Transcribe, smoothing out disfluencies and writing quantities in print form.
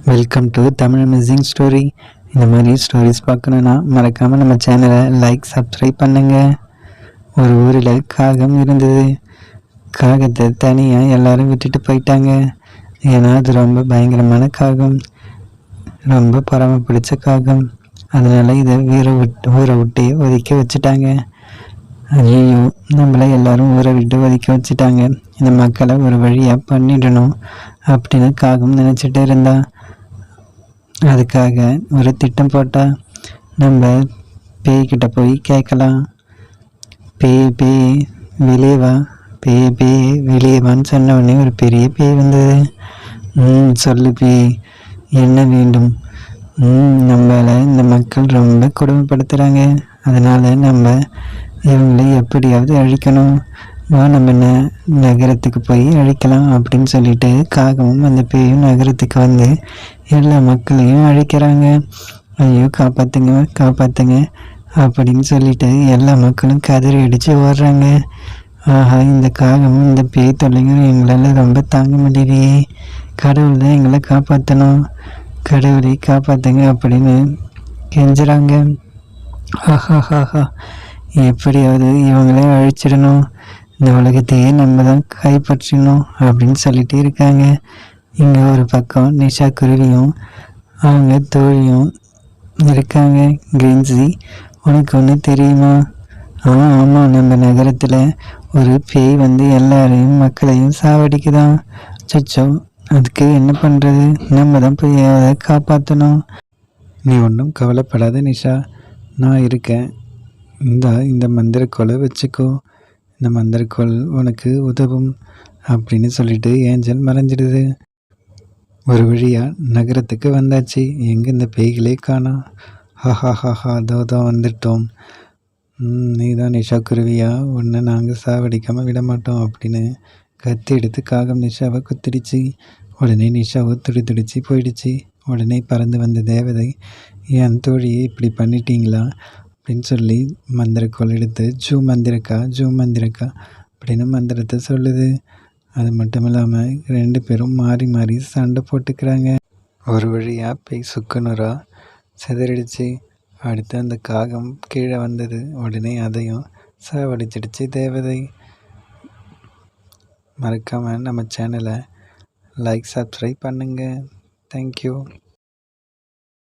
Welcome to Tamil missing story. இந்த மாதிரி stories பார்க்கணுன்னா மறக்காமல் நம்ம சேனலை சப்ஸ்கிரைப் பண்ணுங்கள். ஒரு ஊரில் காகம் இருந்தது. காகத்தை தனியாக எல்லாரும் விட்டுட்டு போயிட்டாங்க. ஏன்னா அது ரொம்ப பயங்கரமான காகம், ரொம்ப பொறாமை பிடிச்ச காகம். அதனால் இதை ஊரை விட்டு ஒதுக்கி வச்சுட்டாங்க. ஐயோ, நம்மளை எல்லாரும் ஊரை விட்டு ஒதுக்கி வச்சுட்டாங்க, இந்த மக்களை ஒரு வழியாக பண்ணிடணும் அப்படின்னு காகம் நினச்சிட்டு இருந்தா. அதுக்காக ஒரு திட்டம் போட்டால் நம்ம பேய்கிட்ட போய் கேட்கலாம். பேய் வெளியே வா, பேய் வெளியே வான்னு சொன்ன உடனே ஒரு பெரிய பேய் வந்தது. சொல்லு பேய், என்ன வேண்டும்? நம்மளை இந்த மக்கள் ரொம்ப கொடுமைப்படுத்துகிறாங்க, அதனால் நம்ம இவங்களை எப்படியாவது அழிக்கணும். வா, நம்ம நகரத்துக்கு போய் அழிக்கலாம் அப்படின்னு சொல்லிட்டு காகமும் அந்த பேயும் நகரத்துக்கு வந்து எல்லா மக்களையும் அழிக்கிறாங்க. ஐயோ, காப்பாற்றுங்க காப்பாற்றுங்க அப்படின்னு சொல்லிட்டு எல்லா மக்களும் கதறி அடித்து ஓடுறாங்க. ஆஹா, இந்த காகமும் இந்த பேய் தொல்லையும் எங்களால் ரொம்ப தாங்க முடியலையே, கடவுள் தான் எங்களை காப்பாற்றணும், கடவுளை காப்பாற்றுங்க அப்படின்னு கெஞ்சுறாங்க. ஆஹாஹாஹா, எப்படியாவது இவங்களே அழிச்சிடணும், இந்த உலகத்தையே நம்ம தான் கைப்பற்றணும் அப்படின்னு சொல்லிட்டு இருக்காங்க. இங்கே ஒரு பக்கம் நிஷா குருவியும் அவங்க தோழியும் இருக்காங்க. கிரின்சி, உனக்கு ஒன்று தெரியுமா? ஆமாம், நம்ம நகரத்தில் ஒரு பேய் வந்து எல்லாரையும் மக்களையும் சாவடிக்குதான். சச்சோ, அதுக்கு என்ன பண்ணுறது? நம்ம தான் போய் அதை காப்பாற்றணும். நீ ஒன்றும் கவலைப்படாத நிஷா, நான் இருக்கேன். இந்த மந்திரக்கோலை வச்சுக்கோ, இந்த மந்திரக்கோள் உனக்கு உதவும் அப்படின்னு சொல்லிட்டு ஏஞ்சல் மறைஞ்சிடுது. ஒரு வழியாக நகரத்துக்கு வந்தாச்சு. எங்கே இந்த பேய்களே காணோம். ஹாஹாஹாஹா, அதோ வந்துட்டோம். நீ தான் நிஷா குருவியா, உன்னை நாங்கள் சாவடிக்காமல் விட மாட்டோம் அப்படின்னு கத்தி எடுத்து காகம் நிஷாவை குத்திடுச்சு. உடனே நிஷாவை துடிச்சு போயிடுச்சு. உடனே பறந்து வந்த தேவதை, என் தோழியை இப்படி பண்ணிட்டீங்களா அப்படின்னு சொல்லி மந்திரக்கோள் எடுத்து ஜூ மந்திரக்கா அப்படின்னு மந்திரத்தை சொல்லுது. அது மட்டும் இல்லாமல் 2 பேரும் மாறி மாறி சண்டை போட்டுக்கிறாங்க. ஒரு வழியாக பேய் சுக்குநூறா சிதறிடுச்சு. அடுத்து அந்த காகம் கீழே வந்தது. உடனே அதையும் சாவடிச்சிடுச்சு தேவதை. மறக்காமல் நம்ம சேனலை சப்ஸ்கிரைப் பண்ணுங்கள். தேங்க்யூ.